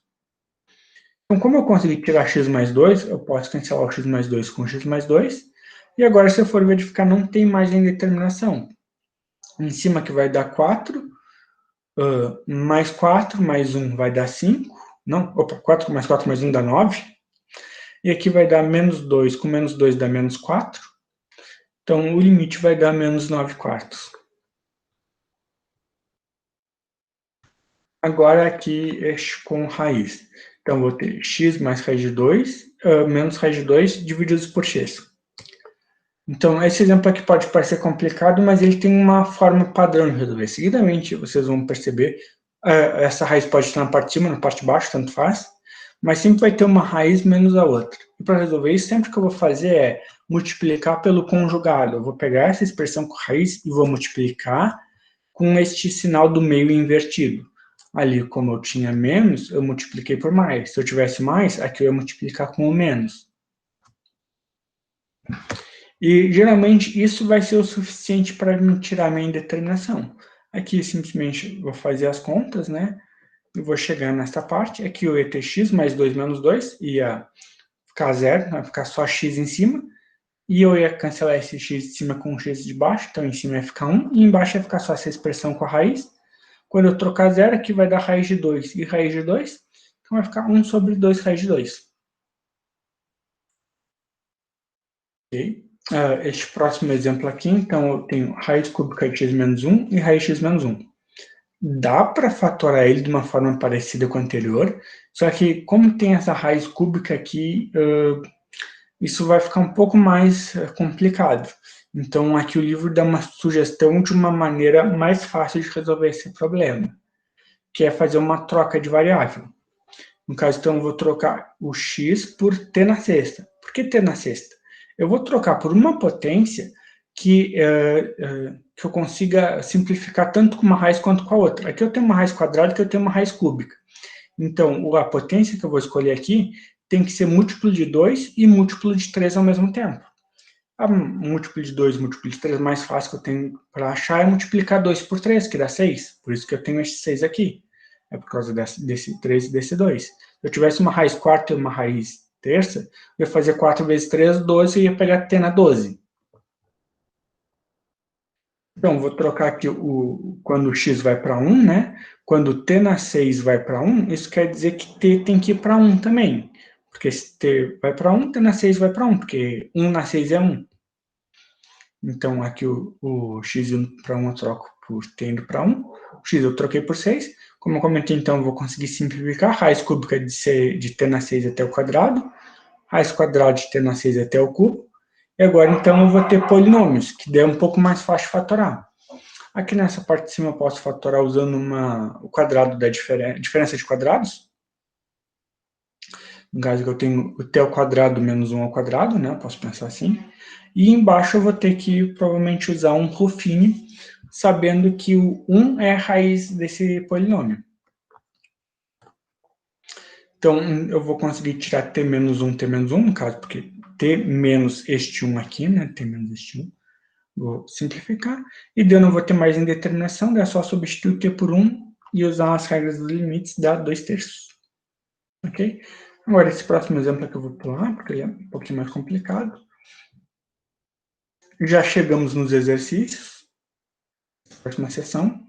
Então, como eu consegui tirar x mais 2, eu posso cancelar o x mais 2 com x mais 2. E agora, se eu for verificar, não tem mais indeterminação. Em cima que vai dar 4, mais 4 mais 1 vai dar 5. Não, 4 mais 4 mais 1 dá 9. E aqui vai dar menos 2 com menos 2 dá menos 4. Então, o limite vai dar menos 9 quartos. Agora aqui com raiz. Então, vou ter x mais raiz de 2, menos raiz de 2 divididos por x. Então, esse exemplo aqui pode parecer complicado, mas ele tem uma forma padrão de resolver. Seguidamente, vocês vão perceber, essa raiz pode estar na parte de cima, na parte de baixo, tanto faz, mas sempre vai ter uma raiz menos a outra. E para resolver isso, sempre que eu vou fazer é multiplicar pelo conjugado. Eu vou pegar essa expressão com raiz e vou multiplicar com este sinal do meio invertido. Ali, como eu tinha menos, eu multipliquei por mais. Se eu tivesse mais, aqui eu ia multiplicar com o menos. E, geralmente, isso vai ser o suficiente para me tirar minha indeterminação. Aqui, simplesmente, vou fazer as contas, né? Eu vou chegar nessa parte. Aqui eu ia ter x mais 2 menos 2, ia ficar 0, vai ficar só x em cima. E eu ia cancelar esse x de cima com o x de baixo, então em cima ia ficar 1, e embaixo ia ficar só essa expressão com a raiz. Quando eu trocar 0, aqui vai dar raiz de 2 e raiz de 2, então vai ficar 1 sobre 2 raiz de 2. Ok? Este próximo exemplo aqui, então eu tenho raiz cúbica de x menos 1 e raiz de x menos 1. Dá para fatorar ele de uma forma parecida com a anterior, só que como tem essa raiz cúbica aqui, isso vai ficar um pouco mais complicado. Então, aqui o livro dá uma sugestão de uma maneira mais fácil de resolver esse problema, que é fazer uma troca de variável. No caso, então, eu vou trocar o x por t na sexta. Por que t na sexta? Eu vou trocar por uma potência que eu consiga simplificar tanto com uma raiz quanto com a outra. Aqui eu tenho uma raiz quadrada e aqui eu tenho uma raiz cúbica. Então, a potência que eu vou escolher aqui tem que ser múltiplo de 2 e múltiplo de 3 ao mesmo tempo. A múltiplo de 2 e múltiplo de 3 mais fácil que eu tenho para achar é multiplicar 2 por 3, que dá 6. Por isso que eu tenho esse 6 aqui. É por causa desse 3 e desse 2. Se eu tivesse uma raiz quarta e uma raiz terça, eu ia fazer 4 vezes 3, 12, e ia pegar t na 12. Então, vou trocar aqui quando o x vai para 1, né? Quando t na 6 vai para 1, isso quer dizer que t tem que ir para 1 também. Porque se t vai para 1, t na 6 vai para 1, porque 1 na 6 é 1. Então, aqui o x indo para 1 eu troco por t indo para 1. O x eu troquei por 6. Como eu comentei, então, eu vou conseguir simplificar. Raiz cúbica de t na 6 até o quadrado. Raiz quadrada de t na 6 até o cubo. E agora, então, eu vou ter polinômios, que daí é um pouco mais fácil de fatorar. Aqui nessa parte de cima eu posso fatorar usando o quadrado da diferença de quadrados. No caso que eu tenho o t ao quadrado menos 1 ao quadrado, né? Eu posso pensar assim. E embaixo eu vou ter que provavelmente usar um Ruffini, sabendo que o 1 é a raiz desse polinômio. Então, eu vou conseguir tirar t menos 1, no caso, porque t menos este 1 aqui, né? T menos este 1. Vou simplificar. E daí eu não vou ter mais indeterminação, é só substituir t por 1 e usar as regras dos limites, dá 2/3. Ok? Agora, esse próximo exemplo aqui eu vou pular, porque ele é um pouquinho mais complicado. Já chegamos nos exercícios. Próxima sessão.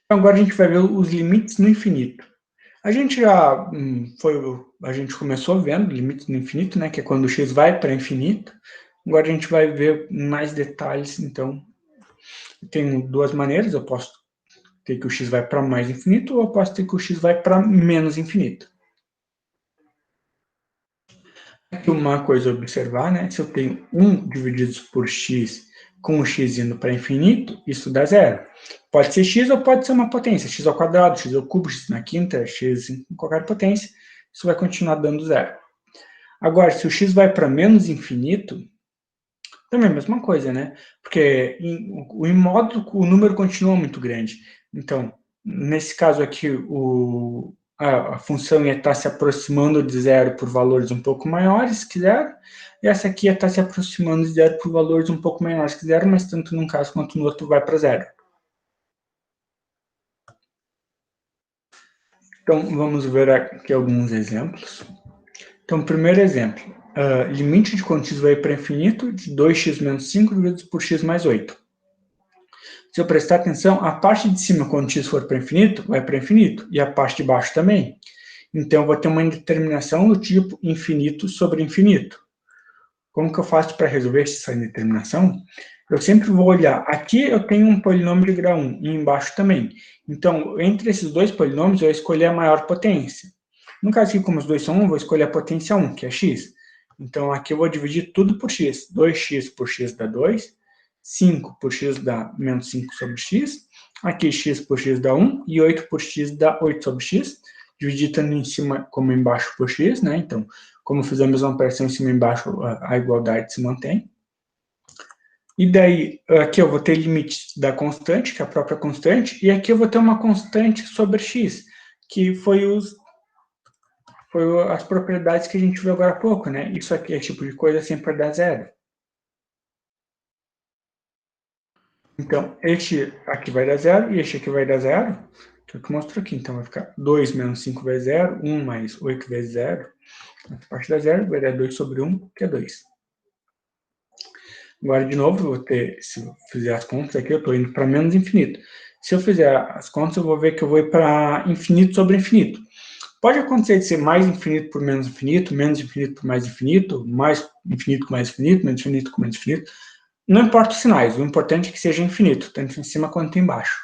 Então, agora a gente vai ver os limites no infinito. A gente já a gente começou vendo limites no infinito, né, que é quando o x vai para infinito. Agora a gente vai ver mais detalhes. Então, eu tenho duas maneiras. Eu posso ter que o x vai para mais infinito ou eu posso ter que o x vai para menos infinito. Aqui uma coisa a observar, né? Se eu tenho 1 dividido por x com o x indo para infinito, isso dá zero. Pode ser x ou pode ser uma potência, x ao quadrado, x ao cubo, x na quinta, x em qualquer potência, isso vai continuar dando zero. Agora, se o x vai para menos infinito, também é a mesma coisa, né? Porque em modo o número continua muito grande. Então, nesse caso aqui, a função ia estar se aproximando de zero por valores um pouco maiores que zero, e essa aqui ia estar se aproximando de zero por valores um pouco menores que zero, mas tanto num caso quanto no outro vai para zero. Então, vamos ver aqui alguns exemplos. Então, primeiro exemplo, limite de quando x vai para infinito de 2x menos 5 dividido por x mais 8. Se eu prestar atenção, a parte de cima, quando x for para infinito, vai para infinito, e a parte de baixo também. Então, eu vou ter uma indeterminação do tipo infinito sobre infinito. Como que eu faço para resolver essa indeterminação? Eu sempre vou olhar, aqui eu tenho um polinômio de grau 1, e embaixo também. Então, entre esses dois polinômios, eu vou escolher a maior potência. No caso aqui, como os dois são 1, eu vou escolher a potência 1, que é x. Então, aqui eu vou dividir tudo por x. 2x por x dá 2, 5 por x dá menos 5 sobre x, aqui x por x dá 1, e 8 por x dá 8 sobre x, dividir tanto em cima como embaixo por x, né? Então, como fizemos uma operação em cima e embaixo, a igualdade se mantém. E daí, aqui eu vou ter limite da constante, que é a própria constante, e aqui eu vou ter uma constante sobre x, que foi as propriedades que a gente viu agora há pouco, né? Isso aqui, esse tipo de coisa sempre dá zero. Então, este aqui vai dar zero, e este aqui vai dar zero, que é o que eu mostro aqui. Então, vai ficar 2 menos 5 vezes zero, 1 mais 8 vezes zero, essa parte dá zero, vai dar 2 sobre 1, que é 2. Agora, de novo, eu vou ter, se eu fizer as contas aqui, eu estou indo para menos infinito. Se eu fizer as contas, eu vou ver que eu vou ir para infinito sobre infinito. Pode acontecer de ser mais infinito por menos infinito por mais infinito com mais infinito, menos infinito com menos infinito. Não importa os sinais, o importante é que seja infinito, tanto em cima quanto embaixo.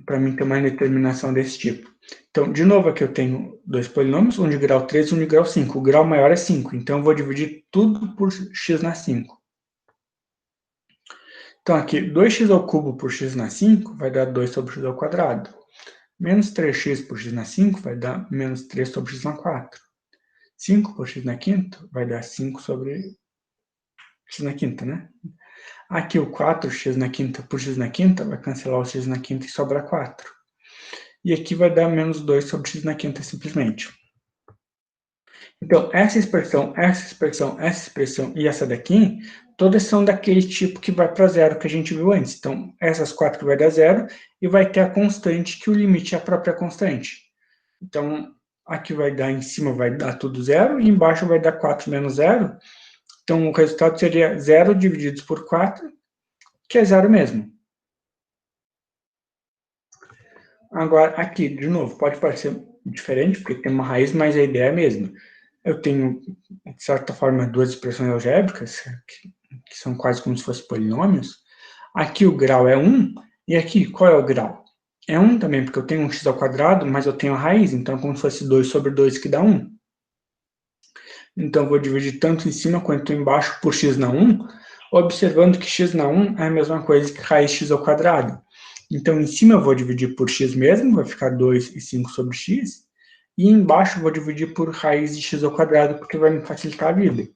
Para mim ter uma determinação desse tipo. Então, de novo, aqui eu tenho dois polinômios, um de grau 3 e um de grau 5. O grau maior é 5, então eu vou dividir tudo por x na 5. Então, aqui, 2x ao cubo por x na 5 vai dar 2 sobre x ao quadrado. Menos 3x por x na 5 vai dar menos 3 sobre x na 4. 5 por x na quinta vai dar 5 sobre x na quinta, né? Aqui o 4x na quinta por x na quinta vai cancelar o x na quinta e sobra 4. E aqui vai dar menos 2 sobre x na quinta simplesmente. Então, essa expressão e essa daqui, todas são daquele tipo que vai para zero que a gente viu antes. Então, essas 4 que vai dar zero e vai ter a constante que o limite é a própria constante. Então, aqui vai dar, em cima vai dar tudo zero e embaixo vai dar 4 menos zero. Então, o resultado seria 0 dividido por 4, que é zero mesmo. Agora, aqui, de novo, pode parecer diferente, porque tem uma raiz, mas a ideia é a mesma. Eu tenho, de certa forma, duas expressões algébricas, que são quase como se fossem polinômios. Aqui o grau é 1, e aqui, qual é o grau? É 1 também, porque eu tenho um x ao quadrado, mas eu tenho a raiz, então é como se fosse 2 sobre 2, que dá 1. Então, eu vou dividir tanto em cima quanto embaixo por x na 1, observando que x na 1 é a mesma coisa que raiz x ao quadrado. Então, em cima eu vou dividir por x mesmo, vai ficar 2 e 5 sobre x, e embaixo eu vou dividir por raiz de x ao quadrado, porque vai me facilitar a vida.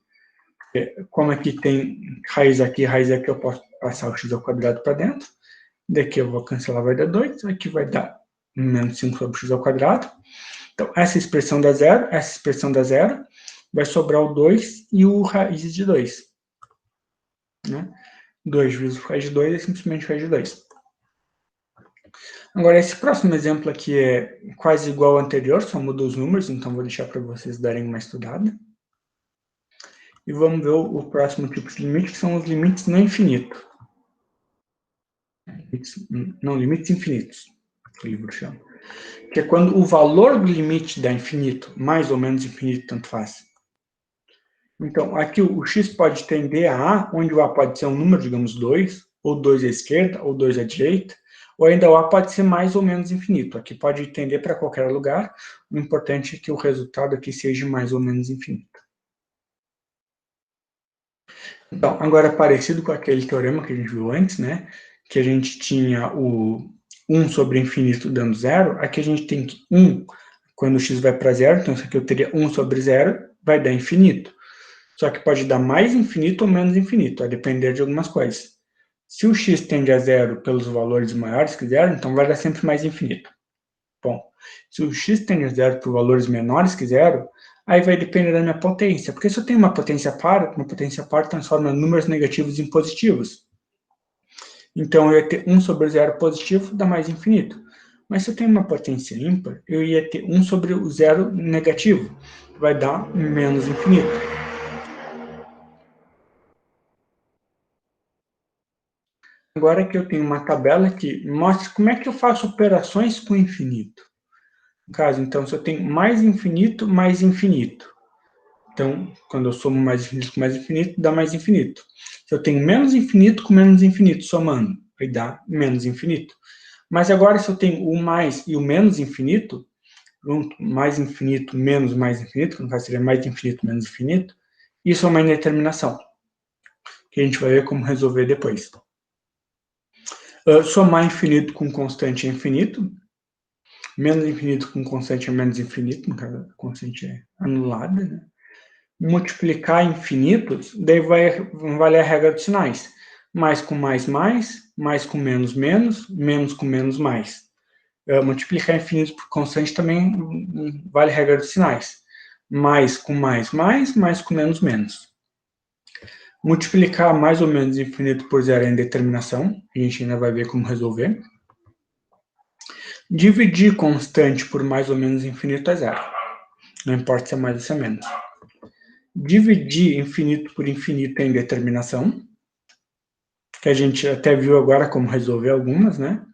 Como aqui tem raiz aqui, eu posso passar o x ao quadrado para dentro. Daqui eu vou cancelar, vai dar 2, aqui vai dar menos 5 sobre x ao quadrado. Então, essa expressão dá zero, vai sobrar o 2 e o raiz de 2. Né? 2 vezes raiz de 2 é simplesmente raiz de 2. Agora, esse próximo exemplo aqui é quase igual ao anterior, só muda os números, então vou deixar para vocês darem uma estudada. E vamos ver o próximo tipo de limite, que são os limites no infinito. Limites infinitos, que o livro chama. Que é quando o valor do limite dá infinito, mais ou menos infinito, tanto faz. Então, aqui o x pode tender a A, onde o A pode ser um número, digamos 2, ou 2 à esquerda, ou 2 à direita, ou ainda o A pode ser mais ou menos infinito. Aqui pode tender para qualquer lugar, o importante é que o resultado aqui seja mais ou menos infinito. Então, agora parecido com aquele teorema que a gente viu antes, né, que a gente tinha o 1 sobre infinito dando zero, aqui a gente tem que 1, quando o x vai para zero, então isso aqui eu teria 1 sobre zero, vai dar infinito. Só que pode dar mais infinito ou menos infinito, a depender de algumas coisas. Se o x tende a zero pelos valores maiores que zero, então vai dar sempre mais infinito. Bom, se o x tende a zero por valores menores que zero, aí vai depender da minha potência. Porque se eu tenho uma potência par transforma números negativos em positivos. Então, eu ia ter 1 sobre zero positivo, dá mais infinito. Mas se eu tenho uma potência ímpar, eu ia ter 1 sobre o zero negativo, vai dar menos infinito. Agora que eu tenho uma tabela que mostra como é que eu faço operações com infinito. No caso, então, se eu tenho mais infinito, então, quando eu somo mais infinito com mais infinito, dá mais infinito. Se eu tenho menos infinito com menos infinito, somando, vai dar menos infinito. Mas agora, se eu tenho o mais e o menos infinito, mais infinito menos mais infinito, que no caso seria mais infinito menos infinito, isso é uma indeterminação, que a gente vai ver como resolver depois. Somar infinito com constante é infinito, menos infinito com constante é menos infinito, no caso a constante é anulada, né? Multiplicar infinitos, daí vai valer a regra dos sinais. Mais com mais, mais com menos, menos com menos, mais. Multiplicar infinitos por constante também vale a regra dos sinais. Mais com mais com menos, menos. Multiplicar mais ou menos infinito por zero é indeterminação, a gente ainda vai ver como resolver. Dividir constante por mais ou menos infinito é zero. Não importa se é mais ou se é menos. Dividir infinito por infinito é indeterminação, que a gente até viu agora como resolver algumas, né?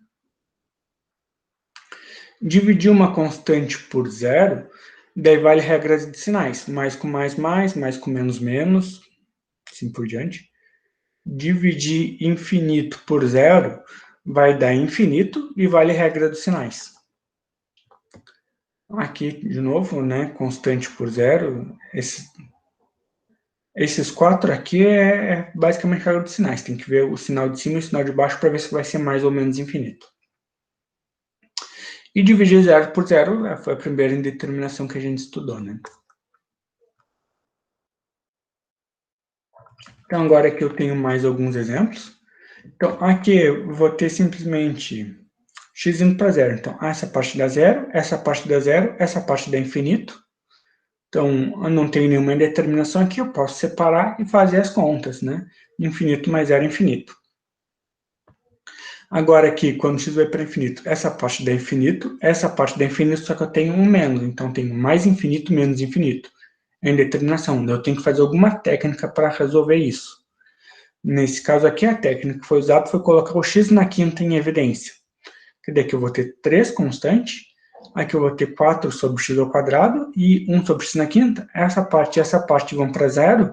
Dividir uma constante por zero, daí vale regras de sinais. Mais com mais, mais com menos, menos, assim por diante. Dividir infinito por zero vai dar infinito e vale regra dos sinais. Aqui, de novo, né, constante por zero, esses quatro aqui é basicamente regra dos sinais. Tem que ver o sinal de cima e o sinal de baixo para ver se vai ser mais ou menos infinito. E dividir zero por zero foi a primeira indeterminação que a gente estudou, né? Então, agora que eu tenho mais alguns exemplos. Então, aqui eu vou ter simplesmente x indo para zero. Então, essa parte dá zero, essa parte dá zero, essa parte dá infinito. Então, eu não tenho nenhuma indeterminação aqui, eu posso separar e fazer as contas, né? Infinito mais zero, infinito. Agora aqui, quando x vai para infinito, essa parte dá infinito, essa parte dá infinito, só que eu tenho um menos. Então, tenho mais infinito, menos infinito. É indeterminação. Eu tenho que fazer alguma técnica para resolver isso. Nesse caso aqui, a técnica que foi usada foi colocar o x na quinta em evidência. Que daqui eu vou ter 3 constantes, aqui eu vou ter 4 sobre x ao quadrado e 1 sobre x na quinta. Essa parte e essa parte vão para zero.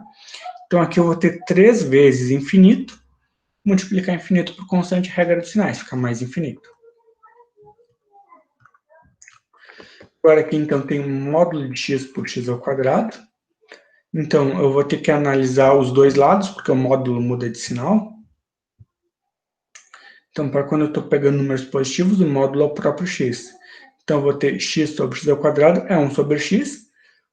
Então aqui eu vou ter 3 vezes infinito, multiplicar infinito por constante, regra dos sinais, fica mais infinito. Agora aqui então tem um módulo de x por x ao quadrado. Então eu vou ter que analisar os dois lados, porque o módulo muda de sinal. Então, para quando eu estou pegando números positivos, o módulo é o próprio x. Então, eu vou ter x sobre x ao quadrado é 1 sobre x.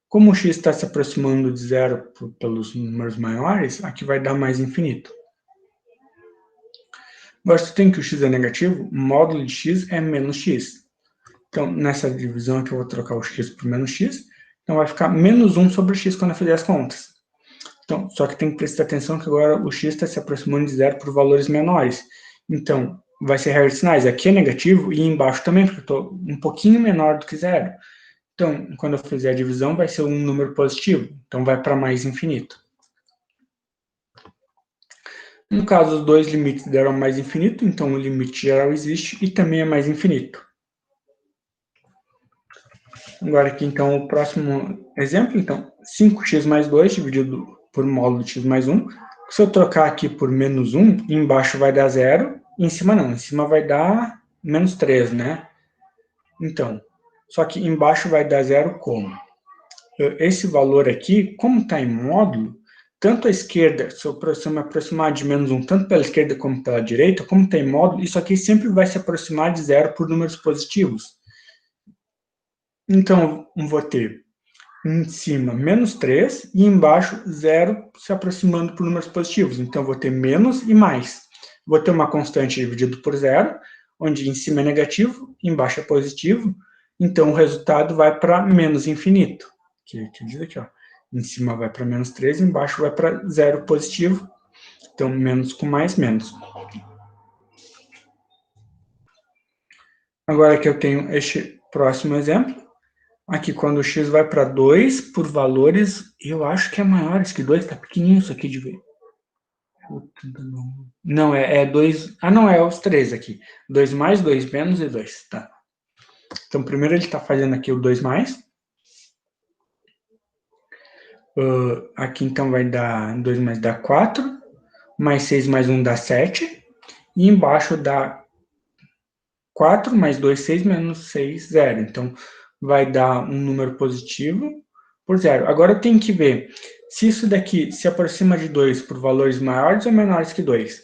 Como o x está se aproximando de zero pelos números maiores, aqui vai dar mais infinito. Agora, se eu tenho que o x é negativo, o módulo de x é menos x. Então, nessa divisão aqui, eu vou trocar o x por menos x. Então, vai ficar menos 1 sobre x quando eu fizer as contas. Então, só que tem que prestar atenção que agora o x está se aproximando de zero por valores menores. Então, vai ser regra de sinais. Aqui é negativo e embaixo também, porque eu estou um pouquinho menor do que zero. Então, quando eu fizer a divisão, vai ser um número positivo. Então, vai para mais infinito. No caso, os dois limites deram mais infinito, então o limite geral existe e também é mais infinito. Agora aqui, então, o próximo exemplo. Então, 5x mais 2 dividido por módulo de x mais 1. Se eu trocar aqui por menos 1, embaixo vai dar 0, em cima não. Em cima vai dar menos 3, né? Então, só que embaixo vai dar 0 como? Esse valor aqui, como está em módulo, tanto a esquerda, se eu me aproximar de menos 1, tanto pela esquerda como pela direita, como tem módulo, isso aqui sempre vai se aproximar de zero por números positivos. Então, vou ter em cima menos 3 e embaixo 0 se aproximando por números positivos. Então, vou ter menos e mais. Vou ter uma constante dividido por 0, onde em cima é negativo, embaixo é positivo. Então, o resultado vai para menos infinito. Que diz aqui, ó. Em cima vai para menos 3, embaixo vai para 0 positivo. Então, menos com mais, menos. Agora que eu tenho este próximo exemplo. Aqui, quando o x vai para 2 por valores, eu acho que é maiores que 2, tá pequenininho isso aqui de ver. Não, é 2, não, é os 3 aqui. 2 mais, 2 menos e 2, tá. Então, primeiro ele está fazendo aqui o 2 mais. Aqui, então, vai dar 2 mais dá 4, mais 6 mais 1 dá 7, e embaixo dá 4 mais 2, 6, menos 6, 0. Então, vai dar um número positivo por 0. Agora eu tenho que ver se isso daqui se aproxima de 2 por valores maiores ou menores que 2.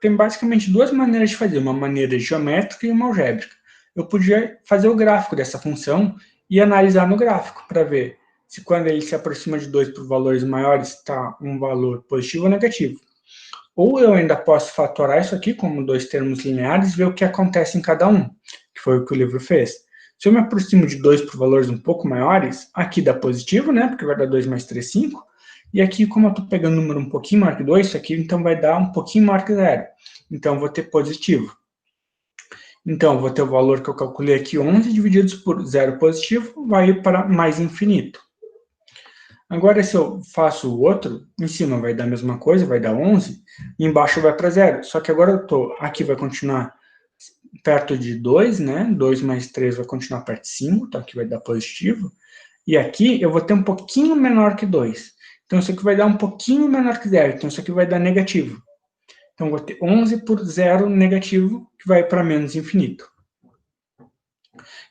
Tem basicamente duas maneiras de fazer, uma maneira geométrica e uma algébrica. Eu podia fazer o gráfico dessa função e analisar no gráfico para ver se quando ele se aproxima de 2 por valores maiores está um valor positivo ou negativo. Ou eu ainda posso fatorar isso aqui como dois termos lineares e ver o que acontece em cada um, que foi o que o livro fez. Se eu me aproximo de 2 por valores um pouco maiores, aqui dá positivo, né? Porque vai dar 2 mais 3, 5. E aqui, como eu estou pegando um número um pouquinho maior que 2, isso aqui então vai dar um pouquinho maior que 0. Então, eu vou ter positivo. Então, eu vou ter o valor que eu calculei aqui, 11, divididos por 0 positivo, vai ir para mais infinito. Agora, se eu faço o outro, em cima vai dar a mesma coisa, vai dar 11, e embaixo vai para 0. Só que agora eu estou, aqui vai continuar perto de 2, né? 2 mais 3 vai continuar perto de 5, então aqui vai dar positivo. E aqui eu vou ter um pouquinho menor que 2. Então, isso aqui vai dar um pouquinho menor que 0. Então, isso aqui vai dar negativo. Então, eu vou ter 11 por 0 negativo, que vai para menos infinito.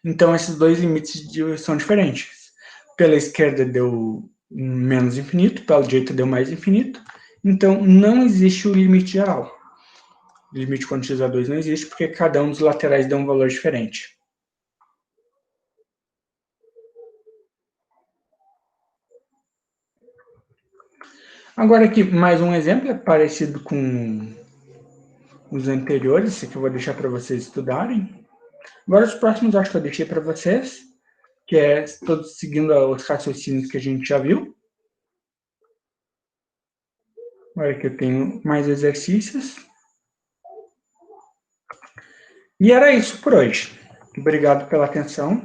Então, esses dois limites são diferentes. Pela esquerda deu menos infinito, pela direita deu mais infinito. Então, não existe o limite geral. O limite quando x a 2 não existe, porque cada um dos laterais dá um valor diferente. Agora aqui, mais um exemplo, é parecido com os anteriores, esse aqui eu vou deixar para vocês estudarem. Agora os próximos acho que eu deixei para vocês, que é todos seguindo os raciocínios que a gente já viu. Agora que eu tenho mais exercícios. E era isso por hoje. Obrigado pela atenção.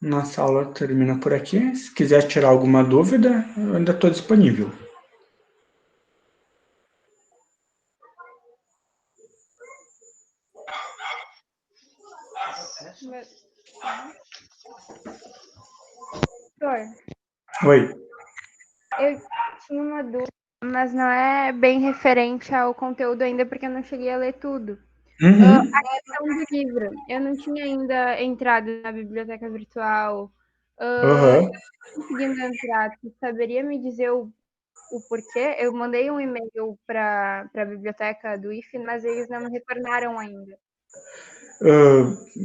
Nossa aula termina por aqui. Se quiser tirar alguma dúvida, eu ainda estou disponível. Oi. Eu tinha uma dúvida, mas não é bem referente ao conteúdo ainda, porque eu não cheguei a ler tudo. Uhum. A questão do livro. Eu não tinha ainda entrado na biblioteca virtual. Uhum. Conseguindo entrar, tu saberia me dizer o porquê? Eu mandei um e-mail para a biblioteca do IFE, mas eles não me retornaram ainda.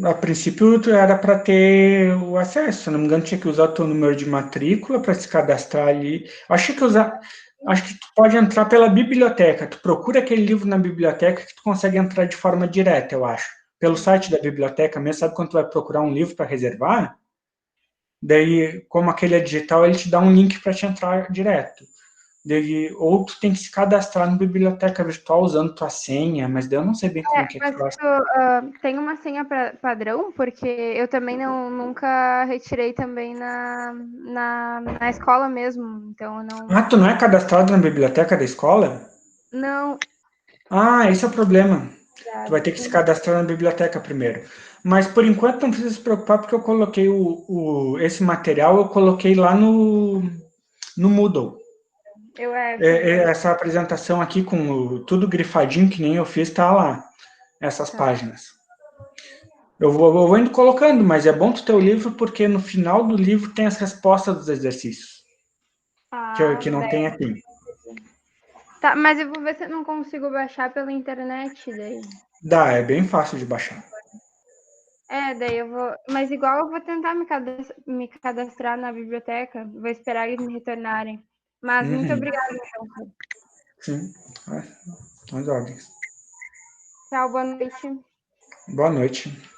A princípio era para ter o acesso, se não me engano tinha que usar o teu número de matrícula para se cadastrar ali. Acho que tu pode entrar pela biblioteca, tu procura aquele livro na biblioteca que tu consegue entrar de forma direta, eu acho. Pelo site da biblioteca mesmo, sabe quando tu vai procurar um livro para reservar? Daí, como aquele é digital, ele te dá um link para te entrar direto. Ou tu tem que se cadastrar na biblioteca virtual usando tua senha, mas daí eu não sei bem como é que Mas faz. tem uma senha padrão? Porque eu também nunca retirei também na escola mesmo. Então eu não. Ah, tu não é cadastrado na biblioteca da escola? Não. Ah, esse é o problema. Tu vai ter que se cadastrar na biblioteca primeiro. Mas por enquanto não precisa se preocupar, porque eu coloquei esse material, eu coloquei lá no Moodle. Essa apresentação aqui com tudo grifadinho, que nem eu fiz, tá lá. Essas Tá. páginas. Eu vou indo colocando, mas é bom tu ter o livro, porque no final do livro tem as respostas dos exercícios, que não tem Daí. aqui. Tá, mas eu vou ver se eu não consigo baixar pela internet daí. Dá, é bem fácil de baixar. Daí eu vou. Mas igual eu vou tentar me cadastrar na biblioteca. Vou esperar eles me retornarem. Mas muito Uhum. obrigada, então. Sim, as ordens. Tchau, boa noite. Boa noite.